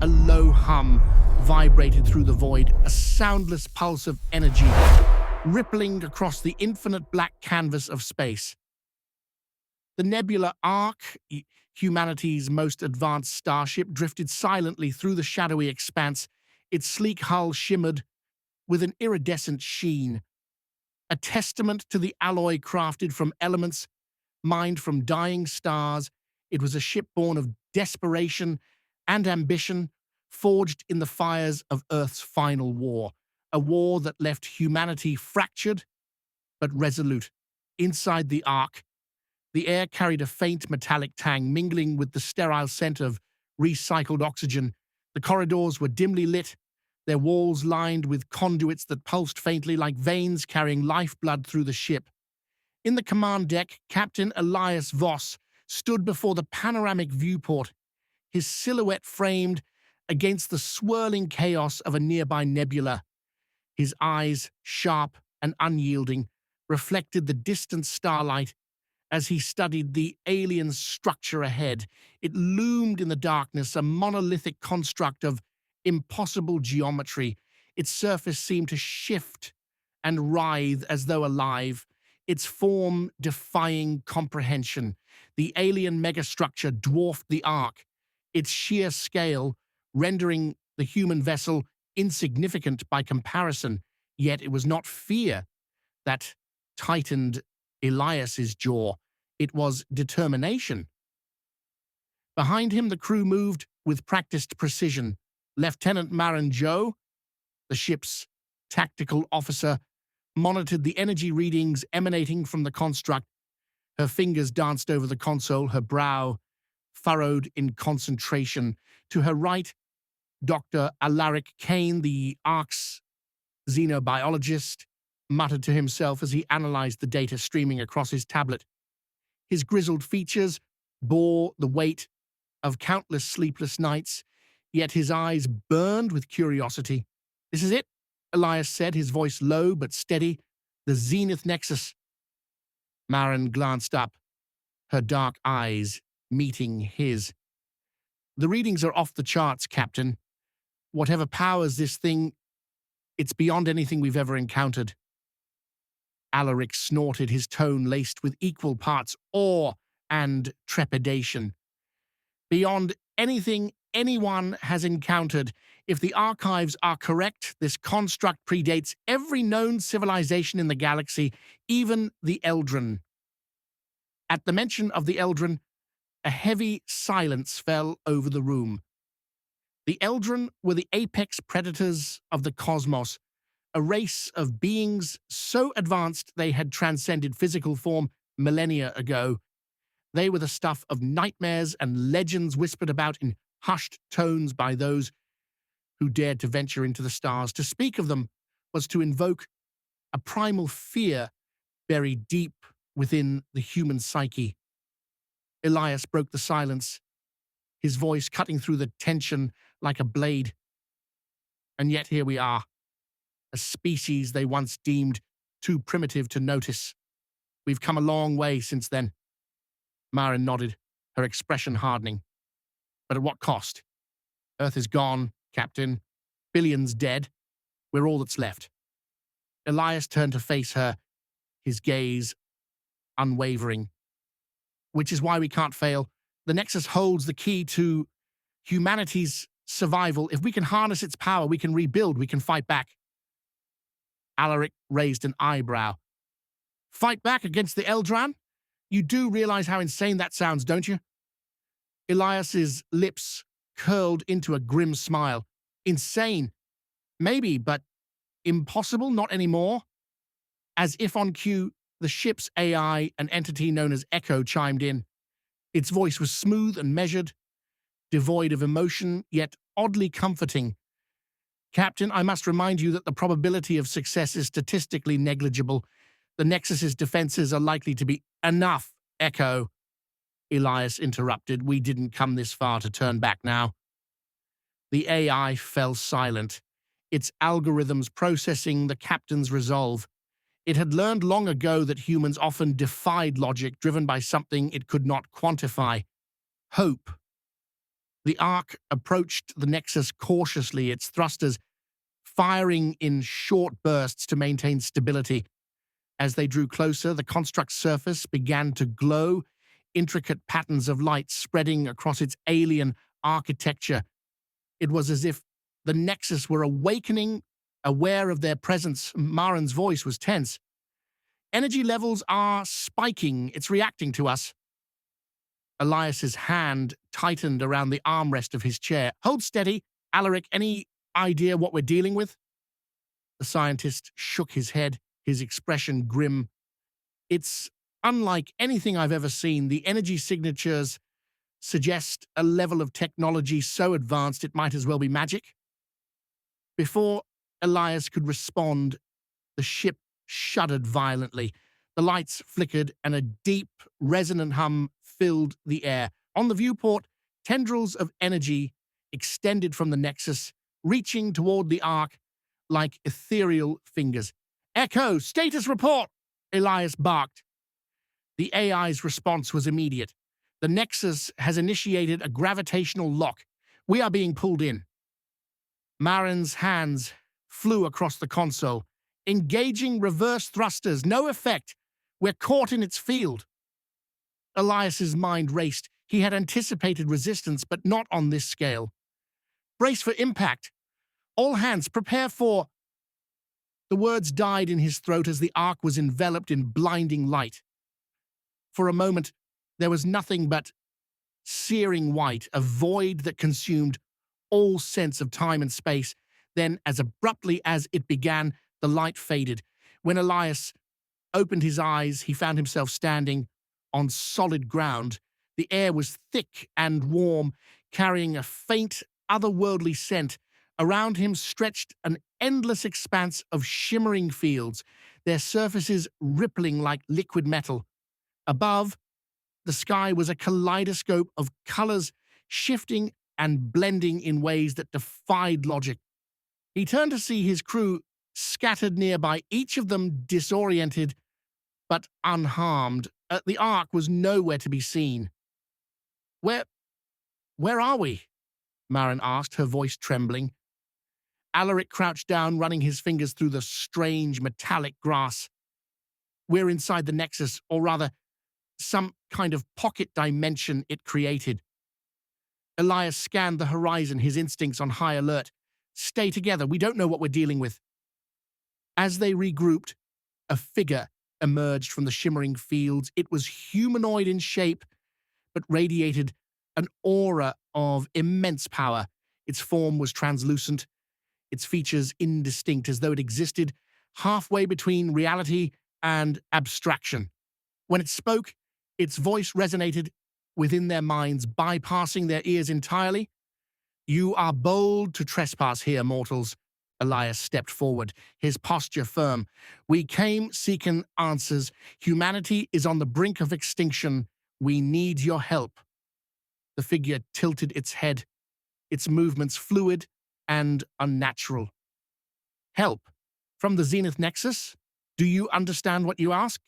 A low hum vibrated through the void, a soundless pulse of energy, rippling across the infinite black canvas of space. The Nebula Ark, humanity's most advanced starship, drifted silently through the shadowy expanse. Its sleek hull shimmered with an iridescent sheen, a testament to the alloy crafted from elements mined from dying stars. It was a ship born of desperation and ambition, forged in the fires of Earth's final war, a war that left humanity fractured but resolute. Inside the Ark, the air carried a faint metallic tang, mingling with the sterile scent of recycled oxygen. The corridors were dimly lit, their walls lined with conduits that pulsed faintly like veins carrying lifeblood through the ship. In the command deck, Captain Elias Voss stood before the panoramic viewport, his silhouette framed against the swirling chaos of a nearby nebula. His eyes, sharp and unyielding, reflected the distant starlight as he studied the alien structure ahead. It loomed in the darkness, a monolithic construct of impossible geometry. Its surface seemed to shift and writhe as though alive, its form defying comprehension. The alien megastructure dwarfed the Ark, its sheer scale rendering the human vessel insignificant by comparison. Yet it was not fear that tightened Elias's jaw. It was determination. Behind him, the crew moved with practiced precision. Lieutenant Marin Joe, the ship's tactical officer, monitored the energy readings emanating from the construct. Her fingers danced over the console, her brow furrowed in concentration. To her right, Dr. Alaric Kane, the Ark's xenobiologist, muttered to himself as he analyzed the data streaming across his tablet. His grizzled features bore the weight of countless sleepless nights, yet his eyes burned with curiosity. "This is it," Elias said, his voice low but steady. "The Zenith Nexus." Marin glanced up, her dark eyes meeting his. "The readings are off the charts, Captain. Whatever powers this thing, it's beyond anything we've ever encountered." Alaric snorted, his tone laced with equal parts awe and trepidation. "Beyond anything anyone has encountered. If the archives are correct, this construct predates every known civilization in the galaxy, even the Eldran." At the mention of the Eldran, a heavy silence fell over the room. The Eldran were the apex predators of the cosmos, a race of beings so advanced they had transcended physical form millennia ago. They were the stuff of nightmares and legends whispered about in hushed tones by those who dared to venture into the stars. To speak of them was to invoke a primal fear buried deep within the human psyche. Elias broke the silence, his voice cutting through the tension like a blade. "And yet here we are, a species they once deemed too primitive to notice. We've come a long way since then." Marin nodded, her expression hardening. "But at what cost? Earth is gone, Captain. Billions dead. We're all that's left." Elias turned to face her, his gaze unwavering. "Which is why we can't fail. The Nexus holds the key to humanity's survival. If we can harness its power, we can rebuild, we can fight back." Alaric raised an eyebrow. "Fight back against the Eldran? You do realize how insane that sounds, don't you?" Elias's lips curled into a grim smile. "Insane? Maybe, but impossible not anymore." As if on cue, the ship's AI, an entity known as Echo, chimed in. Its voice was smooth and measured, devoid of emotion, yet oddly comforting. "Captain, I must remind you that the probability of success is statistically negligible. The Nexus's defenses are likely to be—" "Enough, Echo," Elias interrupted. "We didn't come this far to turn back now." The AI fell silent, its algorithms processing the captain's resolve. It had learned long ago that humans often defied logic, driven by something it could not quantify: hope. The Ark approached the Nexus cautiously, its thrusters firing in short bursts to maintain stability. As they drew closer, the construct's surface began to glow, intricate patterns of light spreading across its alien architecture. It was as if the Nexus were awakening, aware of their presence. Marin's voice was tense. Energy levels are spiking. It's reacting to us. Elias's hand tightened around the armrest of his chair. Hold steady. Alaric, any idea what we're dealing with? The scientist shook his head, his expression grim. It's unlike anything I've ever seen. The energy signatures suggest a level of technology so advanced it might as well be magic. Before Elias could respond, the ship shuddered violently. The lights flickered and a deep, resonant hum filled the air. On the viewport, tendrils of energy extended from the Nexus, reaching toward the Ark like ethereal fingers. Echo, status report! Elias barked. The AI's response was immediate. The Nexus has initiated a gravitational lock. We are being pulled in. Marin's hands flew across the console, engaging reverse thrusters. No effect. We're caught in its field. Elias's mind raced. He had anticipated resistance, but not on this scale. Brace for impact. All hands, prepare for... The words died in his throat as the Ark was enveloped in blinding light. For a moment, there was nothing but searing white, a void that consumed all sense of time and space. Then, as abruptly as it began, the light faded. When Elias opened his eyes, he found himself standing on solid ground. The air was thick and warm, carrying a faint, otherworldly scent. Around him stretched an endless expanse of shimmering fields, their surfaces rippling like liquid metal. Above, the sky was a kaleidoscope of colors shifting and blending in ways that defied logic. He turned to see his crew scattered nearby, each of them disoriented but unharmed. The Ark was nowhere to be seen. Where are we? Marin asked, her voice trembling. Alaric crouched down, running his fingers through the strange metallic grass. We're inside the Nexus, or rather, some kind of pocket dimension it created. Elias scanned the horizon, his instincts on high alert. Stay together, we don't know what we're dealing with. As they regrouped, a figure emerged from the shimmering fields. It was humanoid in shape, but radiated an aura of immense power. Its form was translucent, its features indistinct, as though it existed halfway between reality and abstraction. When it spoke, its voice resonated within their minds, bypassing their ears entirely. You are bold to trespass here, mortals. Elias stepped forward, his posture firm. We came seeking answers. Humanity is on the brink of extinction. We need your help. The figure tilted its head, its movements fluid and unnatural. Help? From the Zenith Nexus? Do you understand what you ask?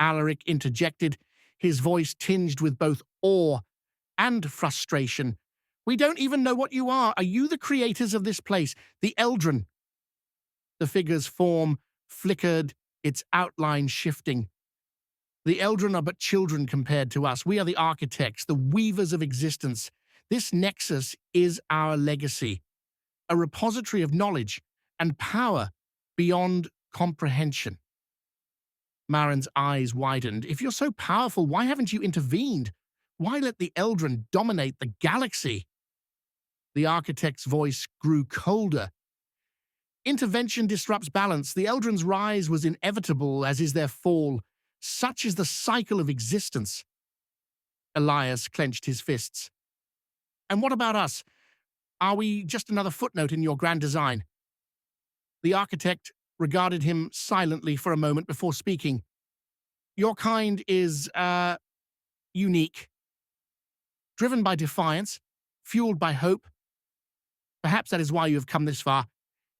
Alaric interjected, his voice tinged with both awe and frustration. We don't even know what you are. Are you the creators of this place, the Eldran? The figure's form flickered, its outline shifting. The Eldran are but children compared to us. We are the architects, the weavers of existence. This Nexus is our legacy, a repository of knowledge and power beyond comprehension. Marin's eyes widened. If you're so powerful, why haven't you intervened? Why let the Eldran dominate the galaxy? The architect's voice grew colder. Intervention disrupts balance. The Eldran's rise was inevitable, as is their fall. Such is the cycle of existence. Elias clenched his fists. And what about us? Are we just another footnote in your grand design? The architect regarded him silently for a moment before speaking. Your kind is, unique. Driven by defiance, fueled by hope. Perhaps that is why you have come this far.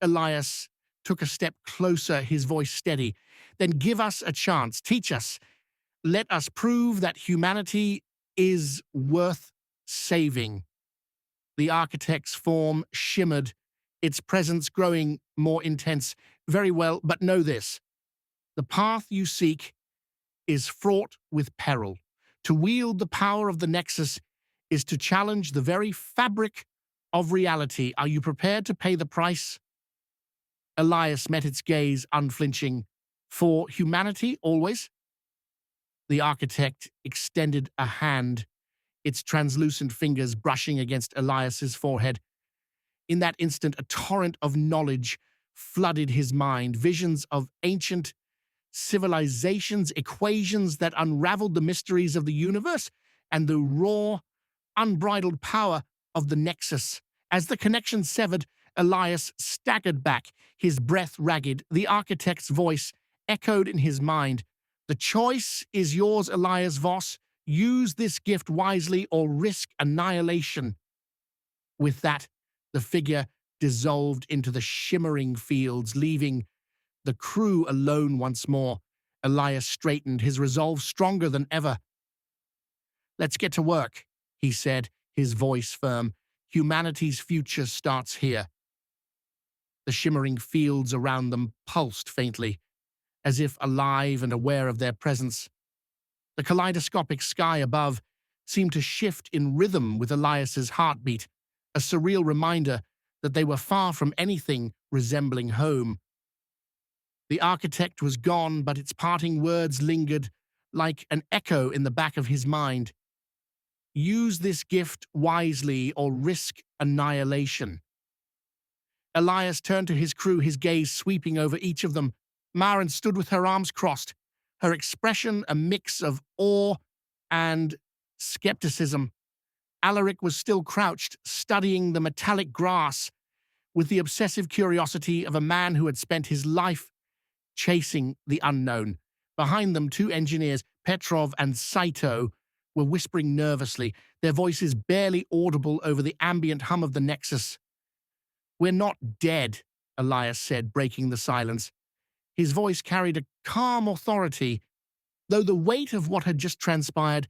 Elias took a step closer, his voice steady. Then give us a chance. Teach us. Let us prove that humanity is worth saving. The architect's form shimmered, its presence growing more intense. Very well, but know this. The path you seek is fraught with peril. To wield the power of the Nexus is to challenge the very fabric of reality. Are you prepared to pay the price? Elias met its gaze, unflinching. For humanity, always? The architect extended a hand, its translucent fingers brushing against Elias's forehead. In that instant, a torrent of knowledge flooded his mind, visions of ancient civilizations, equations that unraveled the mysteries of the universe, and the raw, unbridled power of the Nexus. As the connection severed, Elias staggered back, his breath ragged. The architect's voice echoed in his mind. The choice is yours, Elias Voss. Use this gift wisely or risk annihilation. With that, the figure dissolved into the shimmering fields, leaving the crew alone once more. Elias straightened, his resolve stronger than ever. "Let's get to work," he said, his voice firm. "Humanity's future starts here." The shimmering fields around them pulsed faintly, as if alive and aware of their presence. The kaleidoscopic sky above seemed to shift in rhythm with Elias's heartbeat, a surreal reminder that they were far from anything resembling home. The architect was gone, but its parting words lingered like an echo in the back of his mind. Use this gift wisely or risk annihilation. Elias turned to his crew, his gaze sweeping over each of them. Maren stood with her arms crossed, her expression a mix of awe and skepticism. Alaric was still crouched, studying the metallic grass with the obsessive curiosity of a man who had spent his life chasing the unknown. Behind them, two engineers, Petrov and Saito, were whispering nervously, their voices barely audible over the ambient hum of the Nexus. "We're not dead," Elias said, breaking the silence. His voice carried a calm authority, though the weight of what had just transpired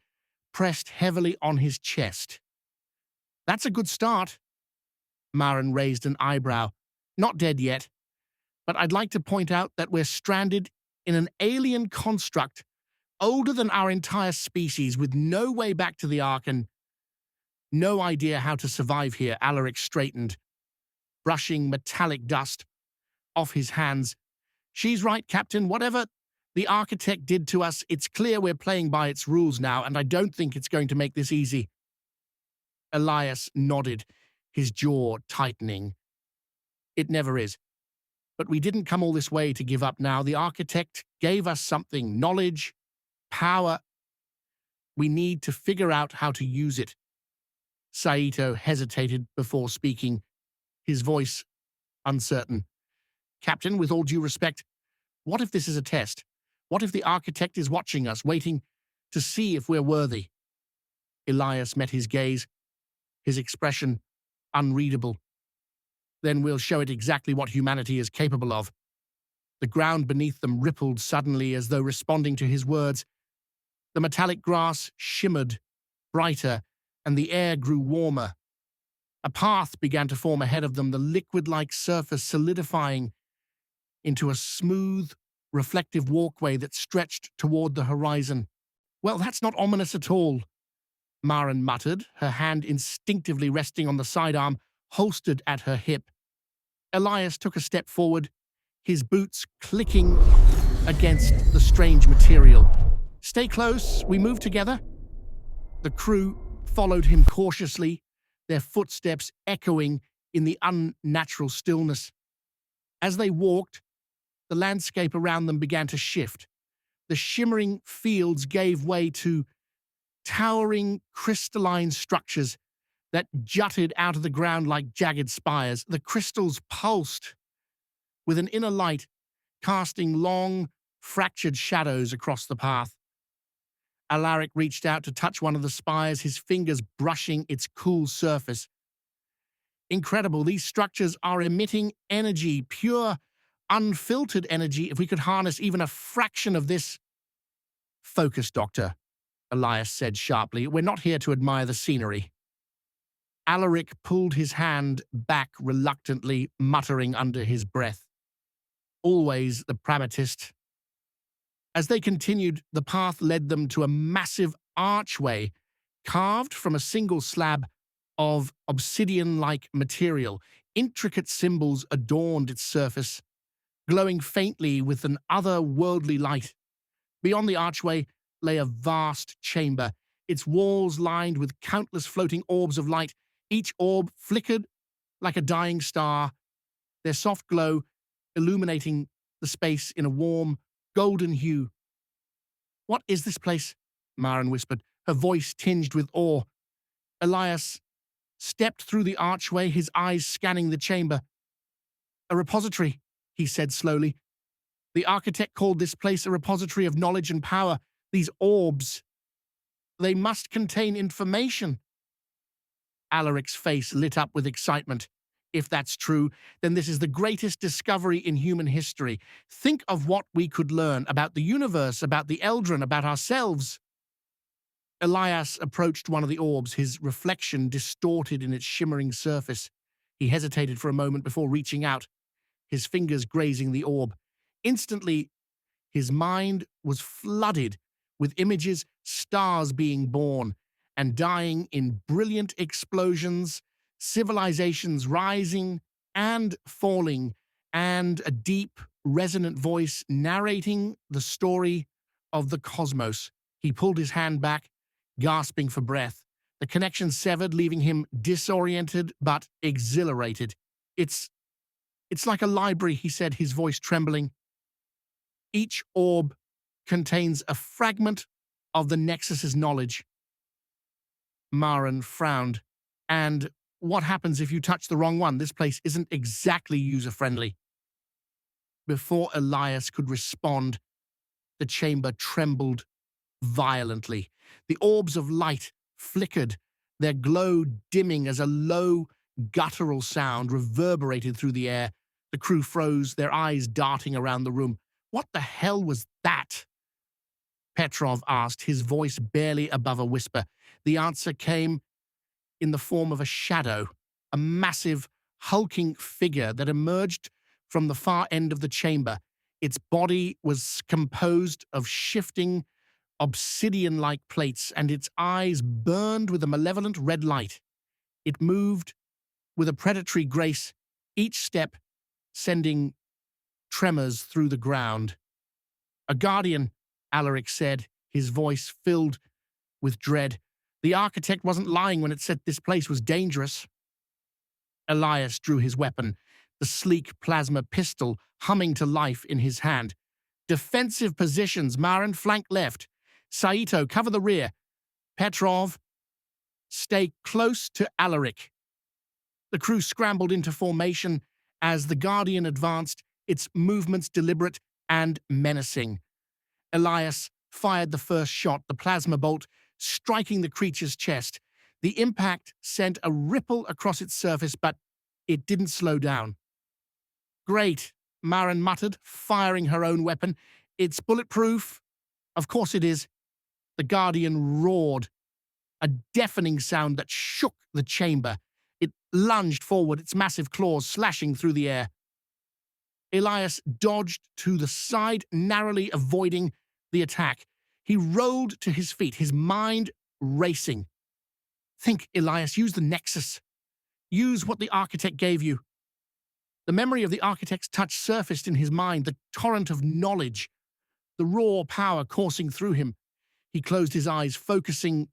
pressed heavily on his chest. "That's a good start." Maren raised an eyebrow. "Not dead yet, but I'd like to point out that we're stranded in an alien construct older than our entire species, with no way back to the Ark and no idea how to survive here." Alaric straightened, brushing metallic dust off his hands. "She's right, Captain. Whatever the architect did to us, it's clear we're playing by its rules now, and I don't think it's going to make this easy." Elias nodded, his jaw tightening. "It never is. But we didn't come all this way to give up now. The architect gave us something, knowledge, power. We need to figure out how to use it." Saito hesitated before speaking, his voice uncertain. "Captain, with all due respect, what if this is a test? What if the architect is watching us, waiting to see if we're worthy?" Elias met his gaze, his expression unreadable. "Then we'll show it exactly what humanity is capable of." The ground beneath them rippled suddenly as though responding to his words. The metallic grass shimmered brighter, and the air grew warmer. A path began to form ahead of them, the liquid-like surface solidifying into a smooth, reflective walkway that stretched toward the horizon. "Well, that's not ominous at all," Maren muttered, her hand instinctively resting on the sidearm holstered at her hip. Elias took a step forward, his boots clicking against the strange material. "Stay close, we move together." The crew followed him cautiously, their footsteps echoing in the unnatural stillness. As they walked, the landscape around them began to shift. The shimmering fields gave way to towering crystalline structures that jutted out of the ground like jagged spires. The crystals pulsed with an inner light, casting long, fractured shadows across the path. Alaric reached out to touch one of the spires, his fingers brushing its cool surface. "Incredible, these structures are emitting energy, pure, unfiltered energy. If we could harness even a fraction of this—" "Focus, Doctor," Elias said sharply. "We're not here to admire the scenery." Alaric pulled his hand back reluctantly, muttering under his breath. Always the pragmatist. As they continued, the path led them to a massive archway carved from a single slab of obsidian-like material. Intricate symbols adorned its surface, glowing faintly with an otherworldly light. Beyond the archway lay a vast chamber, its walls lined with countless floating orbs of light. Each orb flickered like a dying star, their soft glow illuminating the space in a warm, golden hue. "What is this place?" Maren whispered, her voice tinged with awe. Elias stepped through the archway, his eyes scanning the chamber. "A repository," he said slowly. "The architect called this place a repository of knowledge and power. These orbs, they must contain information." Alaric's face lit up with excitement. "If that's true, then this is the greatest discovery in human history. Think of what we could learn about the universe, about the Eldran, about ourselves." Elias approached one of the orbs, his reflection distorted in its shimmering surface. He hesitated for a moment before reaching out, his fingers grazing the orb. Instantly, his mind was flooded with images, stars being born and dying in brilliant explosions, civilizations rising and falling, and a deep, resonant voice narrating the story of the cosmos. He pulled his hand back, gasping for breath. The connection severed, leaving him disoriented but exhilarated. It's like a library," he said, his voice trembling. "Each orb contains a fragment of the Nexus's knowledge." Maren frowned. "And what happens if you touch the wrong one? This place isn't exactly user-friendly." Before Elias could respond, the chamber trembled violently. The orbs of light flickered, their glow dimming as a low, guttural sound reverberated through the air. The crew froze, their eyes darting around the room. "What the hell was that?" Petrov asked, his voice barely above a whisper. The answer came in the form of a shadow, a massive, hulking figure that emerged from the far end of the chamber. Its body was composed of shifting, obsidian-like plates, and its eyes burned with a malevolent red light. It moved with a predatory grace, each step sending tremors through the ground. "A guardian," Alaric said, his voice filled with dread. "The architect wasn't lying when it said this place was dangerous." Elias drew his weapon, the sleek plasma pistol humming to life in his hand. "Defensive positions, Maren, flank left. Saito, cover the rear. Petrov, stay close to Alaric." The crew scrambled into formation as the Guardian advanced, its movements deliberate and menacing. Elias fired the first shot, the plasma bolt striking the creature's chest. The impact sent a ripple across its surface, but it didn't slow down. "Great," Maren muttered, firing her own weapon. "It's bulletproof." "Of course it is." The Guardian roared, a deafening sound that shook the chamber. It lunged forward, its massive claws slashing through the air. Elias dodged to the side, narrowly avoiding the attack. He rolled to his feet, his mind racing. "Think, Elias, use the Nexus. Use what the architect gave you." The memory of the architect's touch surfaced in his mind, the torrent of knowledge, the raw power coursing through him. He closed his eyes, focusing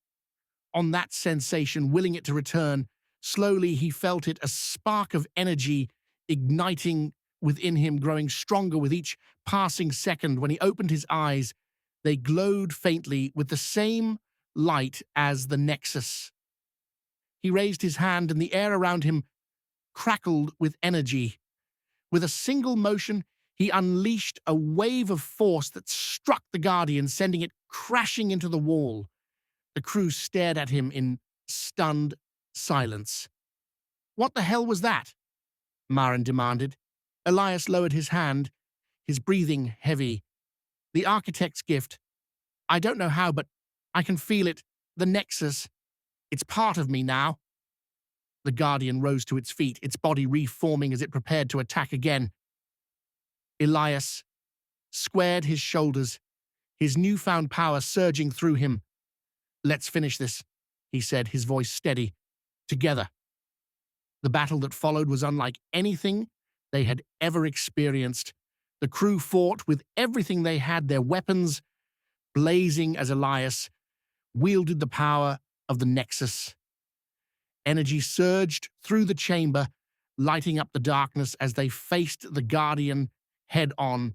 on that sensation, willing it to return. Slowly, he felt it, a spark of energy igniting within him, growing stronger with each passing second. When he opened his eyes, they glowed faintly with the same light as the Nexus. He raised his hand, and the air around him crackled with energy. With a single motion, he unleashed a wave of force that struck the Guardian, sending it crashing into the wall. The crew stared at him in stunned silence. "What the hell was that?" Maren demanded. Elias lowered his hand, his breathing heavy. "The architect's gift. I don't know how, but I can feel it. The Nexus. It's part of me now." The Guardian rose to its feet, its body reforming as it prepared to attack again. Elias squared his shoulders, his newfound power surging through him. "Let's finish this," he said, his voice steady. "Together." The battle that followed was unlike anything they had ever experienced. The crew fought with everything they had, their weapons blazing as Elias wielded the power of the Nexus. Energy surged through the chamber, lighting up the darkness as they faced the Guardian head-on.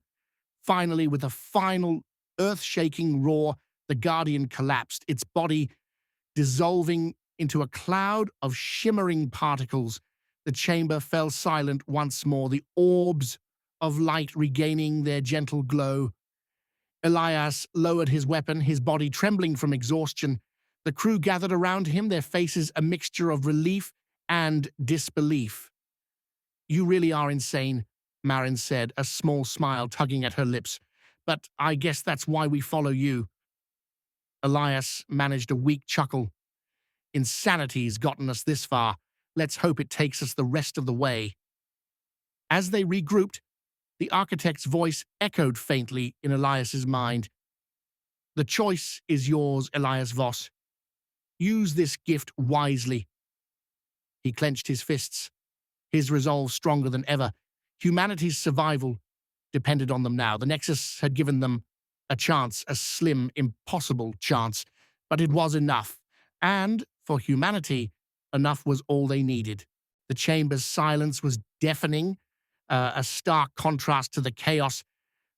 Finally, with a final earth-shaking roar, the Guardian collapsed, its body dissolving into a cloud of shimmering particles. The chamber fell silent once more, the orbs of light regaining their gentle glow. Elias lowered his weapon, his body trembling from exhaustion. The crew gathered around him, their faces a mixture of relief and disbelief. "You really are insane," Marin said, a small smile tugging at her lips. "But I guess that's why we follow you." Elias managed a weak chuckle. "Insanity's gotten us this far. Let's hope it takes us the rest of the way." As they regrouped, the architect's voice echoed faintly in Elias's mind. "The choice is yours, Elias Voss. Use this gift wisely." He clenched his fists, his resolve stronger than ever. Humanity's survival depended on them now. The Nexus had given them a chance, a slim, impossible chance, but it was enough. And for humanity, enough was all they needed. The chamber's silence was deafening, a stark contrast to the chaos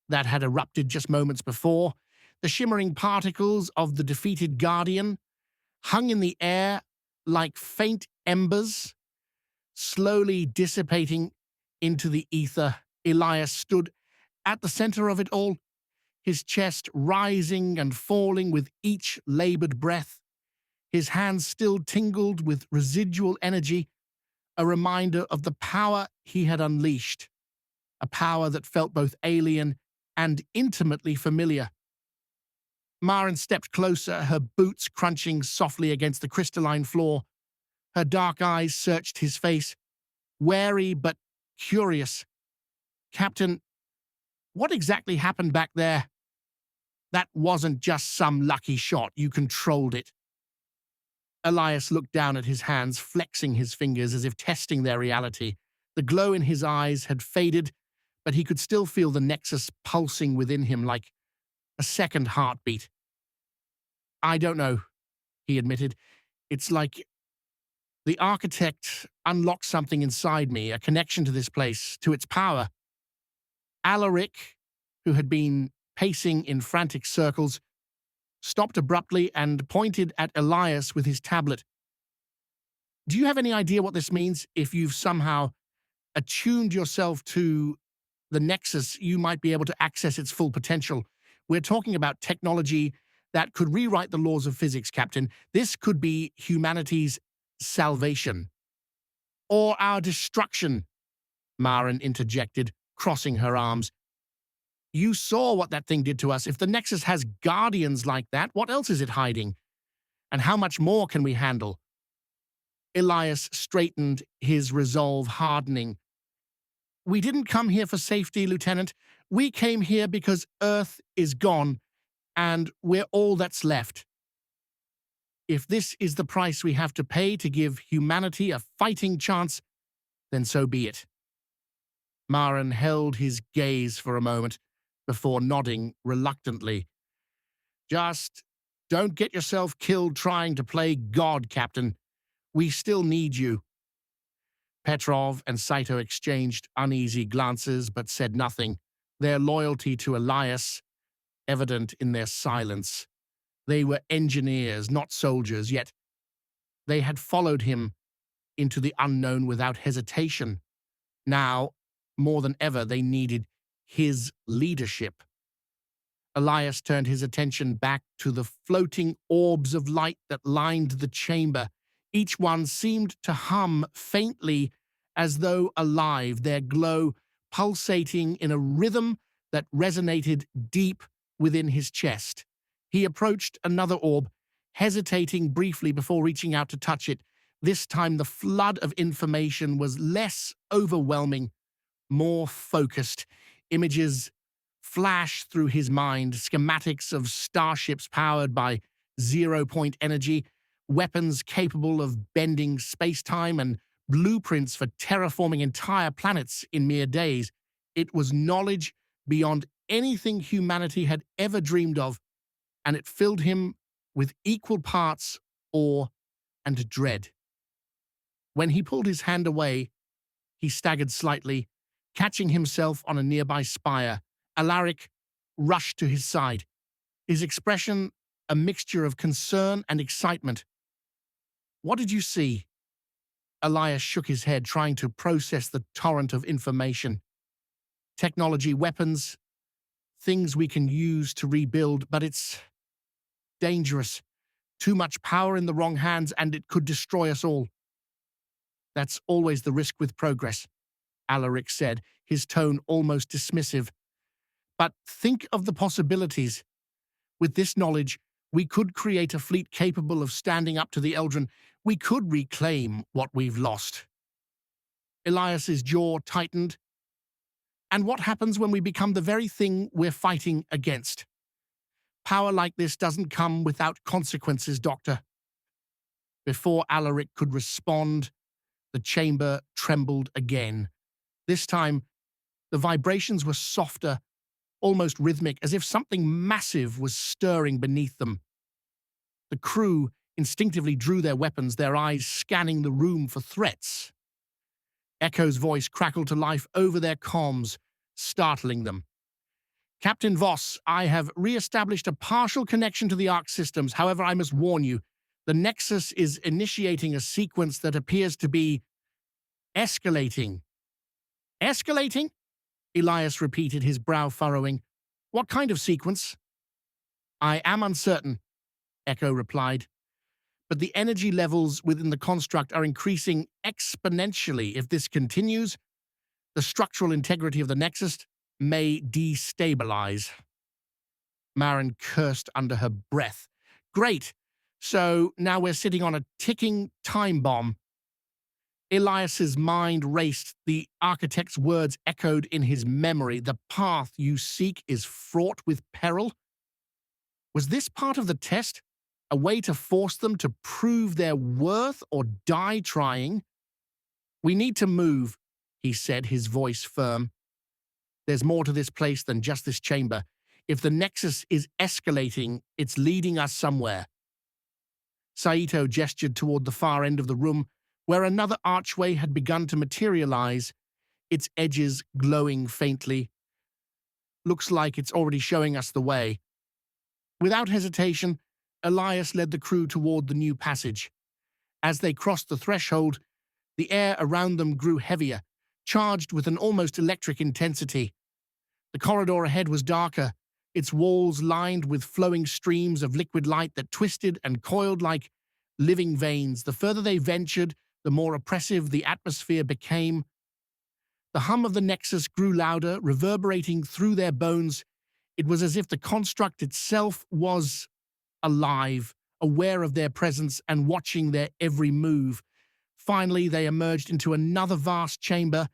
that had erupted just moments before. The shimmering particles of the defeated Guardian hung in the air like faint embers, slowly dissipating into the ether. Elias stood at the center of it all, his chest rising and falling with each labored breath. His hands still tingled with residual energy, a reminder of the power he had unleashed, a power that felt both alien and intimately familiar. Marin stepped closer, her boots crunching softly against the crystalline floor. Her dark eyes searched his face, wary but curious. "Captain, what exactly happened back there? That wasn't just some lucky shot. You controlled it." Elias looked down at his hands, flexing his fingers as if testing their reality. The glow in his eyes had faded, but he could still feel the Nexus pulsing within him like a second heartbeat. "I don't know," he admitted. "It's like the architect unlocked something inside me, a connection to this place, to its power." Alaric, who had been pacing in frantic circles, stopped abruptly and pointed at Elias with his tablet. "Do you have any idea what this means? If you've somehow attuned yourself to the Nexus, you might be able to access its full potential. We're talking about technology that could rewrite the laws of physics, Captain. This could be humanity's salvation." "Or our destruction," Marin interjected, crossing her arms. "You saw what that thing did to us. If the Nexus has guardians like that, what else is it hiding? And how much more can we handle?" Elias straightened, his resolve hardening. "We didn't come here for safety, Lieutenant. We came here because Earth is gone, and we're all that's left. If this is the price we have to pay to give humanity a fighting chance, then so be it." Marin held his gaze for a moment before nodding reluctantly. "Just don't get yourself killed trying to play God, Captain. We still need you." Petrov and Saito exchanged uneasy glances but said nothing, their loyalty to Elias evident in their silence. They were engineers, not soldiers, yet they had followed him into the unknown without hesitation. Now, more than ever, they needed his leadership. Elias turned his attention back to the floating orbs of light that lined the chamber. Each one seemed to hum faintly as though alive, their glow pulsating in a rhythm that resonated deep within his chest. He approached another orb, hesitating briefly before reaching out to touch it. This time, the flood of information was less overwhelming, more focused. Images flashed through his mind, schematics of starships powered by zero-point energy, weapons capable of bending space-time, and blueprints for terraforming entire planets in mere days. It was knowledge beyond anything humanity had ever dreamed of, and it filled him with equal parts awe and dread. When he pulled his hand away, he staggered slightly, catching himself on a nearby spire. Alaric rushed to his side, his expression a mixture of concern and excitement. "What did you see?" Elias shook his head, trying to process the torrent of information. "Technology, weapons, things we can use to rebuild, but it's dangerous. Too much power in the wrong hands, and it could destroy us all." "That's always the risk with progress," Alaric said, his tone almost dismissive. "But think of the possibilities. With this knowledge, we could create a fleet capable of standing up to the Eldran. We could reclaim what we've lost." Elias's jaw tightened. "And what happens when we become the very thing we're fighting against? Power like this doesn't come without consequences, Doctor." Before Alaric could respond, the chamber trembled again. This time, the vibrations were softer, almost rhythmic, as if something massive was stirring beneath them. The crew instinctively drew their weapons, their eyes scanning the room for threats. Echo's voice crackled to life over their comms, startling them. "Captain Voss, I have re-established a partial connection to the Ark systems. However, I must warn you, the Nexus is initiating a sequence that appears to be escalating." "Escalating?" Elias repeated, his brow furrowing. "What kind of sequence?" "I am uncertain," Echo replied. "But the energy levels within the construct are increasing exponentially. If this continues, the structural integrity of the Nexus may destabilize." Marin cursed under her breath. "Great. So now we're sitting on a ticking time bomb." Elias's mind raced. The architect's words echoed in his memory. "The path you seek is fraught with peril." Was this part of the test? A way to force them to prove their worth or die trying? "We need to move," he said, his voice firm. "There's more to this place than just this chamber. If the Nexus is escalating, it's leading us somewhere." Saito gestured toward the far end of the room, where another archway had begun to materialize, its edges glowing faintly. "Looks like it's already showing us the way." Without hesitation, Elias led the crew toward the new passage. As they crossed the threshold, the air around them grew heavier, charged with an almost electric intensity. The corridor ahead was darker, its walls lined with flowing streams of liquid light that twisted and coiled like living veins. The further they ventured, the more oppressive the atmosphere became. The hum of the Nexus grew louder, reverberating through their bones. It was as if the construct itself was alive, aware of their presence and watching their every move. Finally, they emerged into another vast chamber,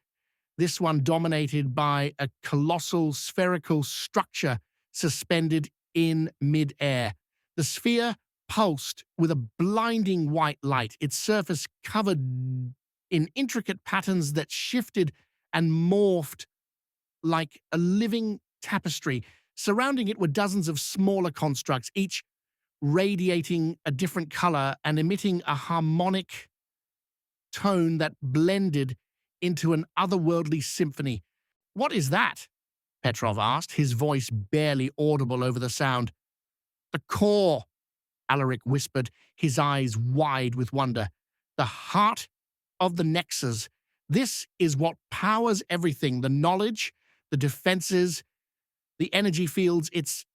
this one dominated by a colossal spherical structure suspended in mid-air. The sphere pulsed with a blinding white light, its surface covered in intricate patterns that shifted and morphed like a living tapestry. Surrounding it were dozens of smaller constructs, each radiating a different color and emitting a harmonic tone that blended into an otherworldly symphony. "What is that?" Petrov asked, his voice barely audible over the sound. "The core," Alaric whispered, his eyes wide with wonder. "The heart of the Nexus. This is what powers everything, the knowledge, the defenses, the energy fields. It's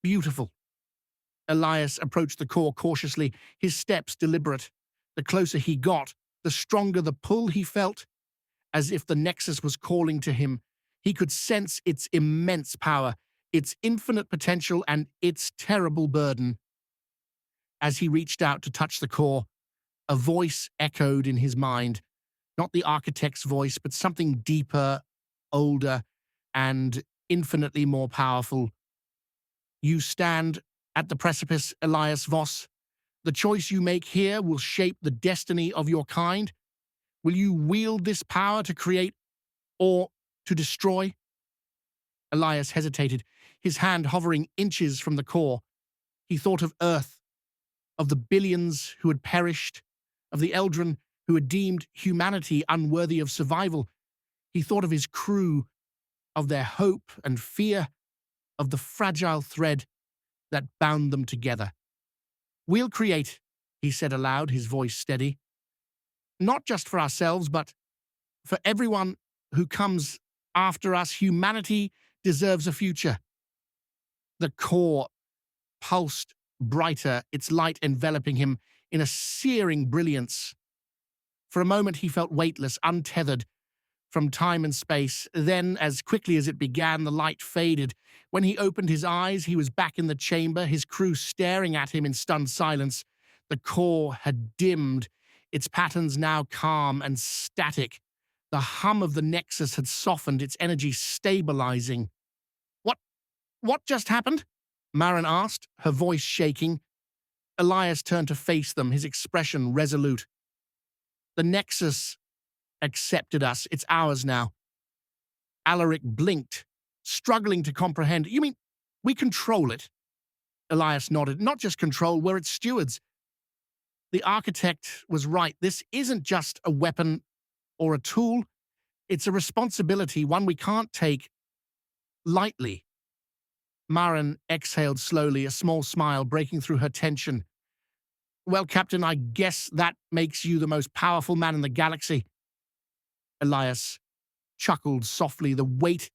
beautiful." Elias approached the core cautiously, his steps deliberate. The closer he got, the stronger the pull he felt, as if the Nexus was calling to him. He could sense its immense power, its infinite potential, and its terrible burden. As he reached out to touch the core, A voice echoed in his mind, not the architect's voice, but something deeper, older, and infinitely more powerful. You stand at the precipice, Elias Voss. The choice you make here will shape the destiny of your kind. Will you wield this power to create or to destroy? Elias hesitated, his hand hovering inches from the core. He thought of Earth, of the billions who had perished, of the Eldran who had deemed humanity unworthy of survival. He thought of his crew, of their hope and fear, of the fragile thread that bound them together. We'll create, he said aloud, his voice steady. Not just for ourselves, but for everyone who comes after us. Humanity deserves a future. The core pulsed brighter, its light enveloping him in a searing brilliance. For a moment he felt weightless, untethered from time and space. Then, as quickly as it began, the light faded. When he opened his eyes, he was back in the chamber, his crew staring at him in stunned silence. The core had dimmed, its patterns now calm and static. The hum of the Nexus had softened, its energy stabilizing. What just happened? Marin asked, her voice shaking. Elias turned to face them, his expression resolute. The Nexus accepted us. It's ours now. Alaric blinked, struggling to comprehend. You mean we control it? Elias nodded. Not just control, we're its stewards. The architect was right. This isn't just a weapon or a tool. It's a responsibility, one we can't take lightly. Marin exhaled slowly, a small smile breaking through her tension. Well, Captain, I guess that makes you the most powerful man in the galaxy. Elias chuckled softly, the weight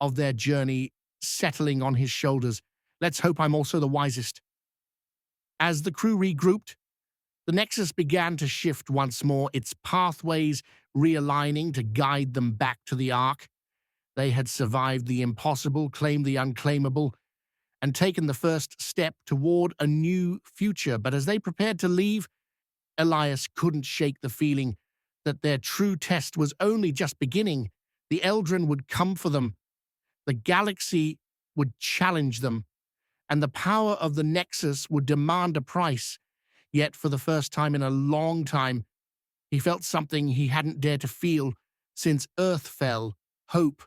of their journey settling on his shoulders. Let's hope I'm also the wisest. As the crew regrouped, the Nexus began to shift once more, its pathways realigning to guide them back to the Ark. They had survived the impossible, claimed the unclaimable, and taken the first step toward a new future. But as they prepared to leave, Elias couldn't shake the feeling that their true test was only just beginning. The Eldran would come for them. The galaxy would challenge them, and the power of the Nexus would demand a price. Yet, for the first time in a long time, he felt something he hadn't dared to feel since Earth fell: hope.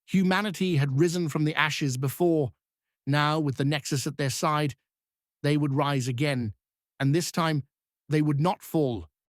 Humanity had risen from the ashes before. Now, with the Nexus at their side, they would rise again, and this time they would not fall.